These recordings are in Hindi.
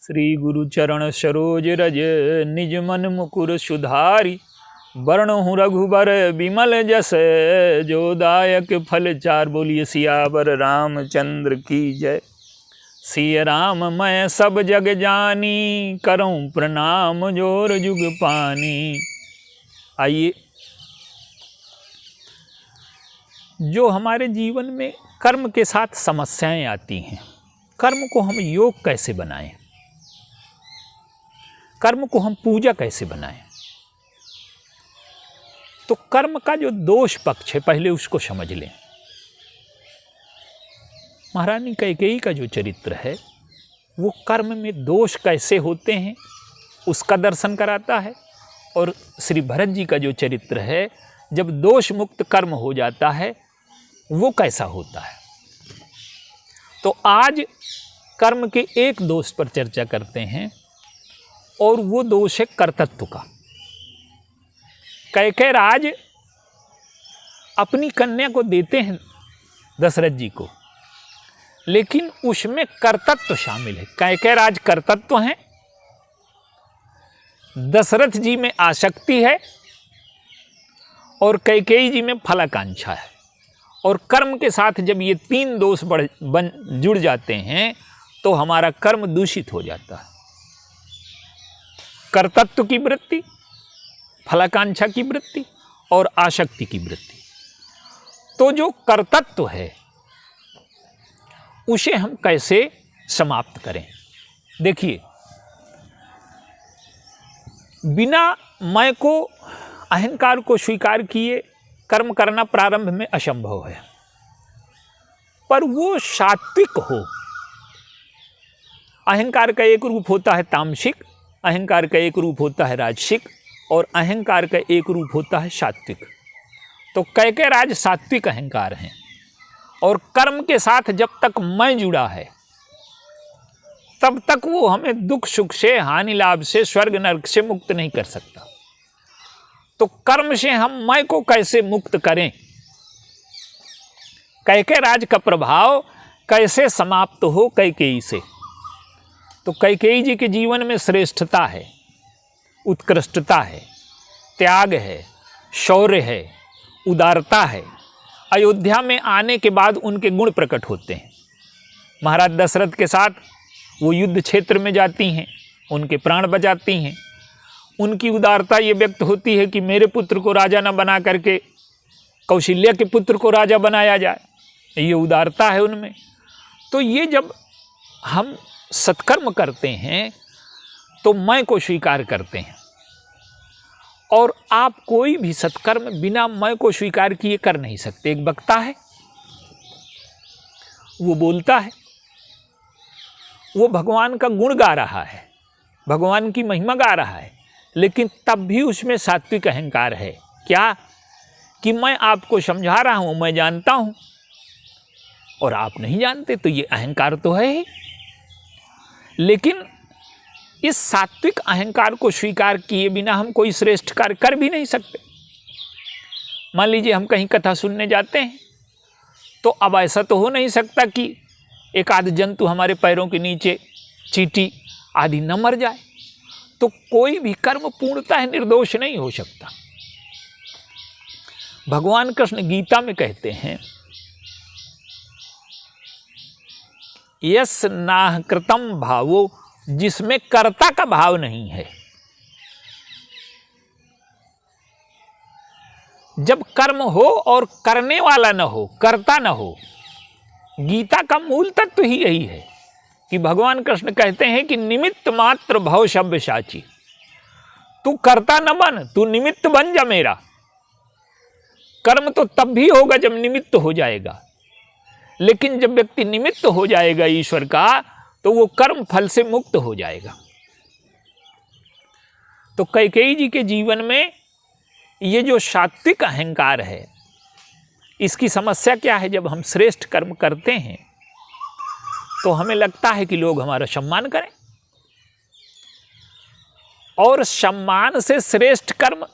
श्री गुरु चरण सरोज रज निज मन मुकुर सुधारी। वर्णहु रघुबर विमल जस जो दायक फल चार। बोलिए सियावर रामचंद्र की जय। सिय राम मैं सब जग जानी करऊं प्रणाम जोर जुग पानी। आइए, जो हमारे जीवन में कर्म के साथ समस्याएं आती हैं, कर्म को हम योग कैसे बनाएं, कर्म को हम पूजा कैसे बनाएं, तो कर्म का जो दोष पक्ष है पहले उसको समझ लें। महारानी कैकेयी का जो चरित्र है वो कर्म में दोष कैसे होते हैं उसका दर्शन कराता है, और श्री भरत जी का जो चरित्र है जब दोष मुक्त कर्म हो जाता है वो कैसा होता है। तो आज कर्म के एक दोष पर चर्चा करते हैं, और वो दोष है कर्तृत्व का। कैकेयी राज अपनी कन्या को देते हैं दशरथ जी को, लेकिन उसमें कर्तृत्व शामिल है। कैकेयी राज कर्तृत्व हैं, दशरथ जी में आसक्ति है, और कैकेयी जी में फलाकांक्षा है। और कर्म के साथ जब ये तीन दोष जुड़ जाते हैं तो हमारा कर्म दूषित हो जाता है। कर्तृत्व की वृत्ति, फलाकांक्षा की वृत्ति और आसक्ति की वृत्ति। तो जो कर्तृत्व है उसे हम कैसे समाप्त करें। देखिए, बिना मैं को, अहंकार को स्वीकार किए कर्म करना प्रारंभ में असंभव है, पर वो सात्विक हो। अहंकार का एक रूप होता है तामसिक, अहंकार का एक रूप होता है राजसिक, और अहंकार का एक रूप होता है सात्विक। तो कैकेयी राज सात्विक अहंकार हैं, और कर्म के साथ जब तक मैं जुड़ा है तब तक वो हमें दुख सुख से, हानि लाभ से, स्वर्ग नरक से मुक्त नहीं कर सकता। तो कर्म से हम मैं को कैसे मुक्त करें, कैकेयी राज का प्रभाव कैसे समाप्त हो कैकेयी से। तो कैकेयी जी के जीवन में श्रेष्ठता है, उत्कृष्टता है, त्याग है, शौर्य है, उदारता है। अयोध्या में आने के बाद उनके गुण प्रकट होते हैं। महाराज दशरथ के साथ वो युद्ध क्षेत्र में जाती हैं, उनके प्राण बचाती हैं। उनकी उदारता ये व्यक्त होती है कि मेरे पुत्र को राजा न बना करके कौशल्या के पुत्र को राजा बनाया जाए, ये उदारता है उनमें। तो ये जब हम सत्कर्म करते हैं तो मैं को स्वीकार करते हैं, और आप कोई भी सत्कर्म बिना मैं को स्वीकार किए कर नहीं सकते। एक वक्ता है, वो बोलता है, वो भगवान का गुण गा रहा है, भगवान की महिमा गा रहा है, लेकिन तब भी उसमें सात्विक अहंकार है। क्या कि मैं आपको समझा रहा हूं, मैं जानता हूं और आप नहीं जानते, तो ये अहंकार तो है ही। लेकिन इस सात्विक अहंकार को स्वीकार किए बिना हम कोई श्रेष्ठ कार्य कर भी नहीं सकते। मान लीजिए हम कहीं कथा सुनने जाते हैं, तो अब ऐसा तो हो नहीं सकता कि एक आध जंतु हमारे पैरों के नीचे, चींटी आदि न मर जाए। तो कोई भी कर्म पूर्णतः निर्दोष नहीं हो सकता। भगवान कृष्ण गीता में कहते हैं, यस नाह कृतम भावो, जिसमें कर्ता का भाव नहीं है। जब कर्म हो और करने वाला न हो, कर्ता न हो, गीता का मूल तत्व ही यही है कि भगवान कृष्ण कहते हैं कि निमित्त मात्र भव शब्द साची। तू कर्ता न बन, तू निमित्त बन जा मेरा। कर्म तो तब भी होगा जब निमित्त हो जाएगा, लेकिन जब व्यक्ति निमित्त हो जाएगा ईश्वर का, तो वो कर्म फल से मुक्त हो जाएगा। तो कैकेयी जी के जीवन में ये जो सात्विक अहंकार है, इसकी समस्या क्या है? जब हम श्रेष्ठ कर्म करते हैं तो हमें लगता है कि लोग हमारा सम्मान करें, और सम्मान से श्रेष्ठ कर्म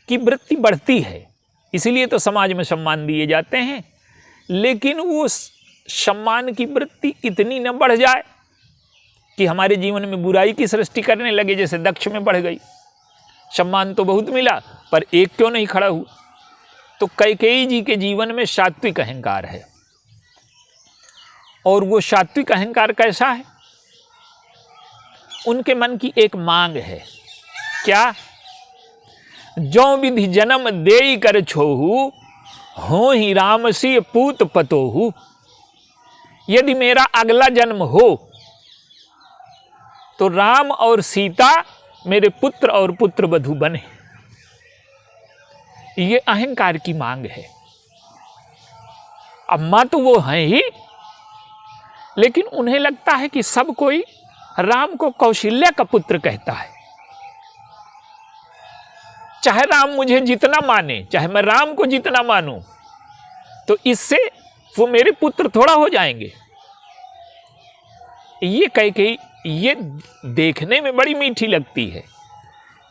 की वृत्ति बढ़ती है, इसीलिए तो समाज में सम्मान दिए जाते हैं। लेकिन वो सम्मान की वृत्ति इतनी न बढ़ जाए कि हमारे जीवन में बुराई की सृष्टि करने लगे, जैसे दक्ष में बढ़ गई। सम्मान तो बहुत मिला पर एक क्यों नहीं खड़ा हुआ। तो कैकेयी जी के जीवन में सात्विक अहंकार है। और वो सात्विक अहंकार कैसा है? उनके मन की एक मांग है, क्या? जो विधि जन्म देई कर छोहू, हो ही राम सी पूत पतोहू। यदि मेरा अगला जन्म हो तो राम और सीता मेरे पुत्र और पुत्र वधू बने। ये अहंकार की मांग है। अब मां तो वो हैं ही, लेकिन उन्हें लगता है कि सब कोई राम को कौशल्या का पुत्र कहता है। चाहे राम मुझे जितना माने, चाहे मैं राम को जितना मानूं, तो इससे वो मेरे पुत्र थोड़ा हो जाएंगे। ये कैकेयी ये देखने में बड़ी मीठी लगती है,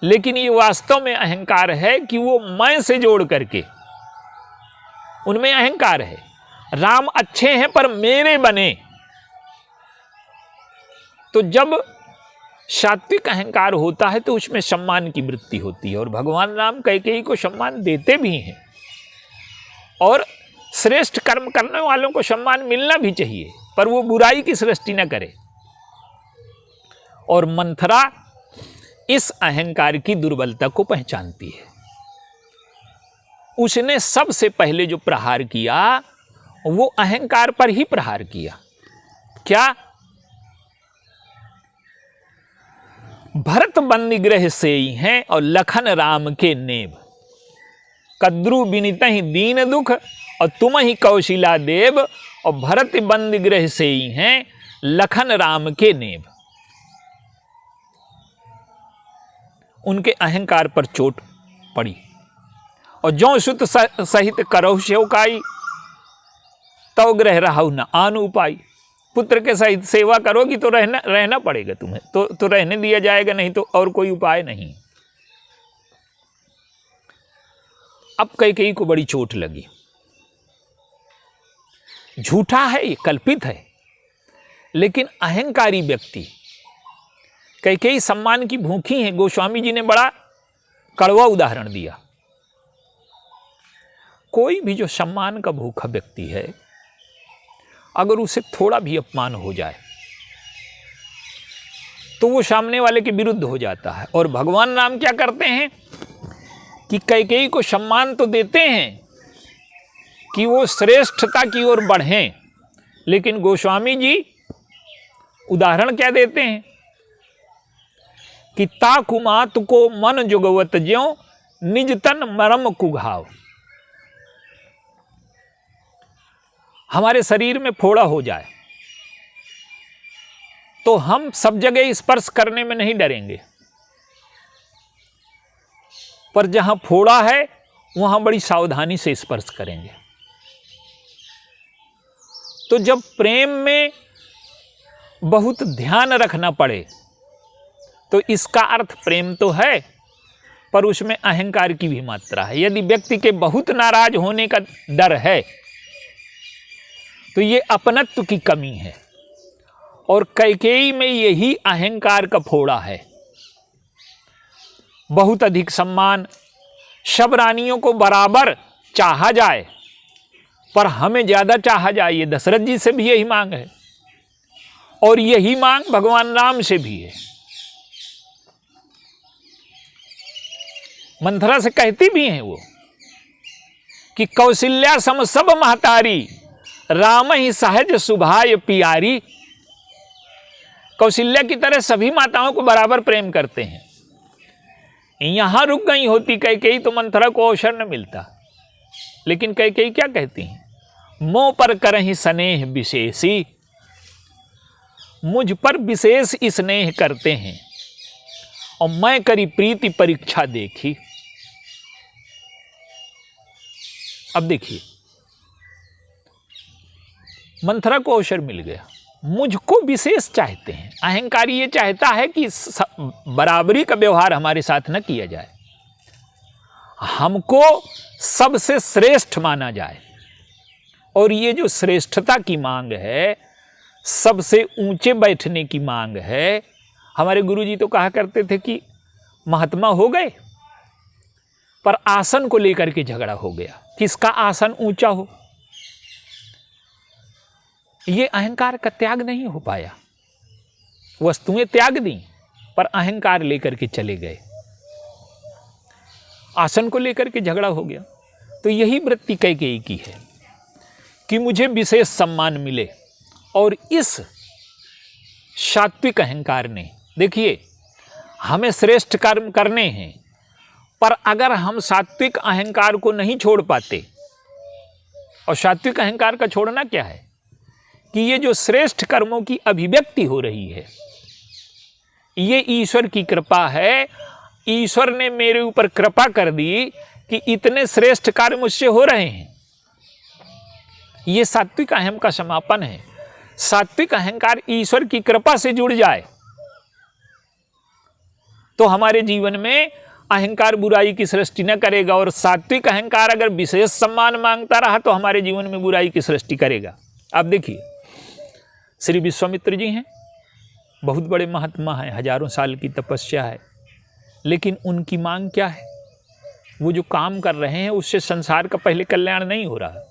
लेकिन ये वास्तव में अहंकार है कि वो मैं से जोड़ करके, उनमें अहंकार है। राम अच्छे हैं पर मेरे बने। तो जब सात्विक अहंकार होता है तो उसमें सम्मान की वृत्ति होती है। और भगवान राम कैकेयी को सम्मान देते भी हैं, और श्रेष्ठ कर्म करने वालों को सम्मान मिलना भी चाहिए, पर वो बुराई की सृष्टि न करे। और मंथरा इस अहंकार की दुर्बलता को पहचानती है। उसने सबसे पहले जो प्रहार किया वो अहंकार पर ही प्रहार किया। क्या? भरत बंदिग्रह से ही हैं और लखन राम के नेब। कद्रु बिनित ही दीन दुख और तुम ही कौशिला देव। और भरत बंदिग्रह से ही हैं लखन राम के नेब। उनके अहंकार पर चोट पड़ी। और ज्यों सुत सहित करहु सेवकाई, तव ग्रह रहु न आन उपाई। पुत्र के सहित सेवा करोगी तो रहना पड़ेगा तुम्हें, तो रहने दिया जाएगा, नहीं तो और कोई उपाय नहीं। अब कैकेयी को बड़ी चोट लगी। झूठा है, ये कल्पित है, लेकिन अहंकारी व्यक्ति, कैकेयी सम्मान की भूखी है। गोस्वामी जी ने बड़ा कड़वा उदाहरण दिया। कोई भी जो सम्मान का भूखा व्यक्ति है, अगर उसे थोड़ा भी अपमान हो जाए तो वो सामने वाले के विरुद्ध हो जाता है। और भगवान राम क्या करते हैं कि कैकेयी को सम्मान तो देते हैं कि वो श्रेष्ठता की ओर बढ़ें, लेकिन गोस्वामी जी उदाहरण क्या देते हैं कि ताकुमात को मन जुगवत ज्यों निज तन मरम कुघाव। हमारे शरीर में फोड़ा हो जाए तो हम सब जगह स्पर्श करने में नहीं डरेंगे, पर जहां फोड़ा है वहां बड़ी सावधानी से स्पर्श करेंगे। तो जब प्रेम में बहुत ध्यान रखना पड़े तो इसका अर्थ प्रेम तो है, पर उसमें अहंकार की भी मात्रा है। यदि व्यक्ति के बहुत नाराज होने का डर है तो ये अपनत्व की कमी है। और कैकेयी में यही अहंकार का फोड़ा है। बहुत अधिक सम्मान, सब रानियों को बराबर चाहा जाए, पर हमें ज्यादा चाहा जाए, ये दशरथ जी से भी यही मांग है, और यही मांग भगवान राम से भी है। मंथरा से कहती भी हैं वो कि कौशल्या सम सब महतारी, राम ही सहज सुभाय पियारी। कौशल्या की तरह सभी माताओं को बराबर प्रेम करते हैं। यहां रुक गई होती कैकेयी तो मंथरा को अवसर न मिलता। लेकिन कैकेयी क्या कहती हैं? मोह पर करहि स्नेह विशेषी, मुझ पर विशेष स्नेह करते हैं, और मैं करी प्रीति परीक्षा देखी। अब देखिए, मंथरा को अवसर मिल गया, मुझको विशेष चाहते हैं। अहंकारी ये चाहता है कि बराबरी का व्यवहार हमारे साथ न किया जाए, हमको सबसे श्रेष्ठ माना जाए। और ये जो श्रेष्ठता की मांग है, सबसे ऊंचे बैठने की मांग है। हमारे गुरुजी तो कहा करते थे कि महात्मा हो गए पर आसन को लेकर के झगड़ा हो गया, किसका आसन ऊंचा हो। ये अहंकार का त्याग नहीं हो पाया। वस्तुएं त्याग दी पर अहंकार लेकर के चले गए, आसन को लेकर के झगड़ा हो गया। तो यही वृत्ति कैकेयी की है कि मुझे विशेष सम्मान मिले। और इस सात्विक अहंकार ने, देखिए हमें श्रेष्ठ कर्म करने हैं, पर अगर हम सात्विक अहंकार को नहीं छोड़ पाते, और सात्विक अहंकार का छोड़ना क्या है कि ये जो श्रेष्ठ कर्मों की अभिव्यक्ति हो रही है, ये ईश्वर की कृपा है। ईश्वर ने मेरे ऊपर कृपा कर दी कि इतने श्रेष्ठ कार्य मुझसे हो रहे हैं। ये सात्विक अहम का समापन है। सात्विक अहंकार ईश्वर की कृपा से जुड़ जाए तो हमारे जीवन में अहंकार बुराई की सृष्टि न करेगा। और सात्विक अहंकार अगर विशेष सम्मान मांगता रहा तो हमारे जीवन में बुराई की सृष्टि करेगा। आप देखिए, श्री विश्वामित्र जी हैं, बहुत बड़े महात्मा हैं, हजारों साल की तपस्या है, लेकिन उनकी मांग क्या है? वो जो काम कर रहे हैं उससे संसार का पहले कल्याण नहीं हो रहा,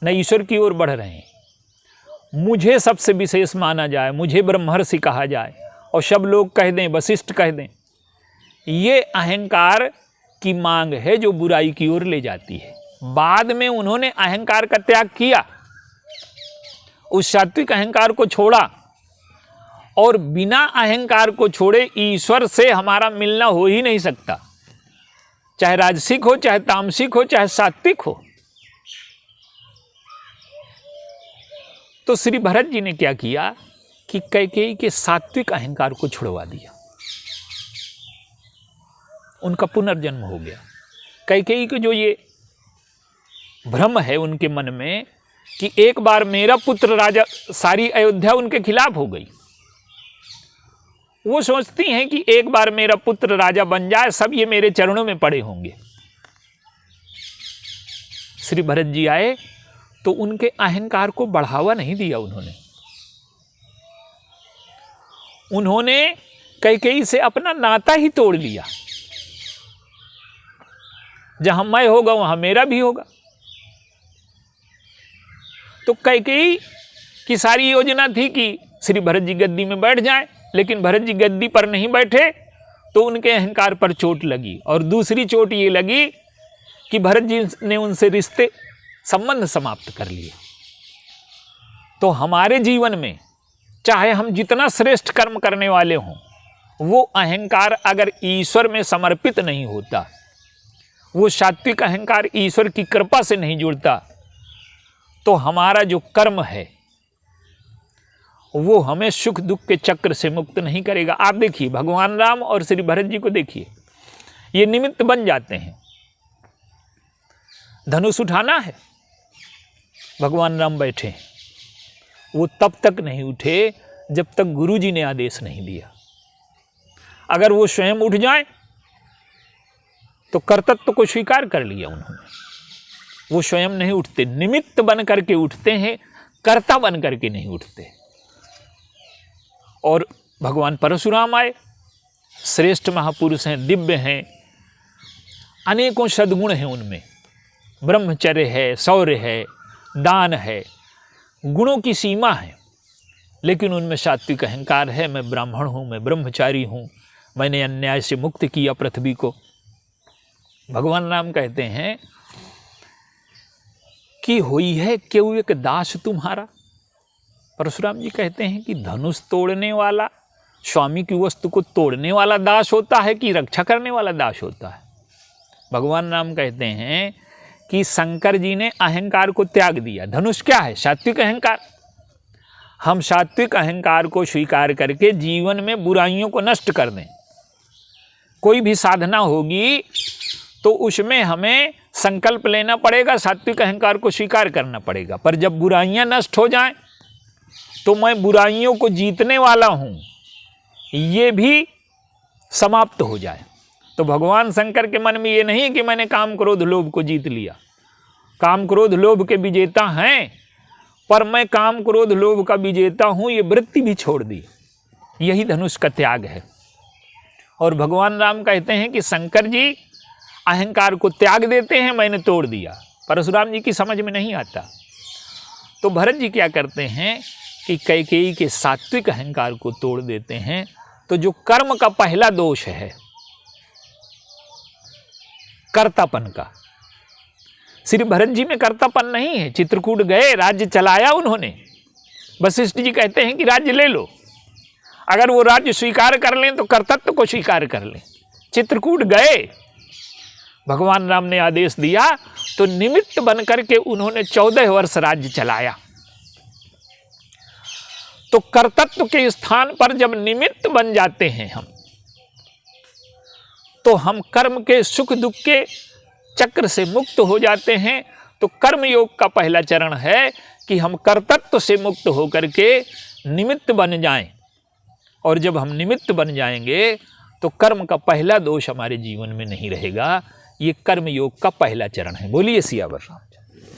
न ईश्वर की ओर बढ़ रहे हैं। मुझे सबसे विशेष माना जाए, मुझे ब्रह्मर्षि कहा जाए और सब लोग कह दें, वशिष्ठ कह दें, ये अहंकार की मांग है जो बुराई की ओर ले जाती है। बाद में उन्होंने अहंकार का त्याग किया, उस सात्विक अहंकार को छोड़ा, और बिना अहंकार को छोड़े ईश्वर से हमारा मिलना हो ही नहीं सकता, चाहे राजसिक हो, चाहे तामसिक हो, चाहे सात्विक हो। तो श्री भरत जी ने क्या किया कि कैकेयी के सात्विक अहंकार को छुड़वा दिया, उनका पुनर्जन्म हो गया। कैकेयी के जो ये भ्रम है उनके मन में कि एक बार मेरा पुत्र राजा, सारी अयोध्या उनके खिलाफ हो गई। वो सोचती हैं कि एक बार मेरा पुत्र राजा बन जाए, सब ये मेरे चरणों में पड़े होंगे। श्री भरत जी आए तो उनके अहंकार को बढ़ावा नहीं दिया। उन्होंने कैकेयी से अपना नाता ही तोड़ लिया। जहां मैं होगा वहां मेरा भी होगा। तो कैकेयी की सारी योजना थी कि श्री भरत जी गद्दी में बैठ जाएं, लेकिन भरत जी गद्दी पर नहीं बैठे तो उनके अहंकार पर चोट लगी। और दूसरी चोट ये लगी कि भरत जी ने उनसे रिश्ते संबंध समाप्त कर लिए। तो हमारे जीवन में चाहे हम जितना श्रेष्ठ कर्म करने वाले हों, वो अहंकार अगर ईश्वर में समर्पित नहीं होता, वो सात्विक अहंकार ईश्वर की कृपा से नहीं जुड़ता, तो हमारा जो कर्म है वो हमें सुख दुख के चक्र से मुक्त नहीं करेगा। आप देखिए, भगवान राम और श्री भरत जी को देखिए, ये निमित्त बन जाते हैं। धनुष उठाना है, भगवान राम बैठे, वो तब तक नहीं उठे जब तक गुरु जी ने आदेश नहीं दिया। अगर वो स्वयं उठ जाए तो कर्तव्य को स्वीकार कर लिया उन्होंने। वो स्वयं नहीं उठते, निमित्त बन करके उठते हैं, कर्ता बन करके नहीं उठते। और भगवान परशुराम आए, श्रेष्ठ महापुरुष हैं, दिव्य हैं, अनेकों सद्गुण हैं उनमें, ब्रह्मचर्य है, शौर्य है, दान है, गुणों की सीमा है, लेकिन उनमें सात्विक अहंकार है। मैं ब्राह्मण हूँ, मैं ब्रह्मचारी हूँ, मैंने अन्याय से मुक्त किया पृथ्वी को। भगवान राम कहते हैं कि होई है क्यों एक दास तुम्हारा। परशुराम जी कहते हैं कि धनुष तोड़ने वाला, स्वामी की वस्तु को तोड़ने वाला दास होता है कि रक्षा करने वाला दास होता है। भगवान राम कहते हैं कि शंकर जी ने अहंकार को त्याग दिया। धनुष क्या है? सात्विक अहंकार। हम सात्विक अहंकार को स्वीकार करके जीवन में बुराइयों को नष्ट कर दें। कोई भी साधना होगी तो उसमें हमें संकल्प लेना पड़ेगा, सात्विक अहंकार को स्वीकार करना पड़ेगा। पर जब बुराइयां नष्ट हो जाएं तो मैं बुराइयों को जीतने वाला हूं, ये भी समाप्त हो जाए। तो भगवान शंकर के मन में ये नहीं कि मैंने काम क्रोध लोभ को जीत लिया। काम क्रोध लोभ के विजेता हैं, पर मैं काम क्रोध लोभ का विजेता हूँ, ये वृत्ति भी छोड़ दी। यही धनुष का त्याग है। और भगवान राम कहते हैं कि शंकर जी अहंकार को त्याग देते हैं, मैंने तोड़ दिया। परशुराम जी की समझ में नहीं आता। तो भरत जी क्या करते हैं कि कैकेयी के सात्विक अहंकार को तोड़ देते हैं। तो जो कर्म का पहला दोष है, कर्तापन का, श्री भरत जी में कर्तापन नहीं है। चित्रकूट गए, राज्य चलाया उन्होंने। वशिष्ठ जी कहते हैं कि राज्य ले लो। अगर वो राज्य स्वीकार कर लें तो कर्तत्व को स्वीकार कर लें। चित्रकूट गए, भगवान राम ने आदेश दिया तो निमित्त बनकर के उन्होंने 14 वर्ष राज्य चलाया। तो कर्तत्व के स्थान पर जब निमित्त बन जाते हैं हम, तो हम कर्म के सुख दुख के चक्र से मुक्त हो जाते हैं। तो कर्म योग का पहला चरण है कि हम कर्तत्व से मुक्त होकर के निमित्त बन जाएं। और जब हम निमित्त बन जाएंगे तो कर्म का पहला दोष हमारे जीवन में नहीं रहेगा। ये कर्म योग का पहला चरण है। बोलिए सियावर रामचंद्र।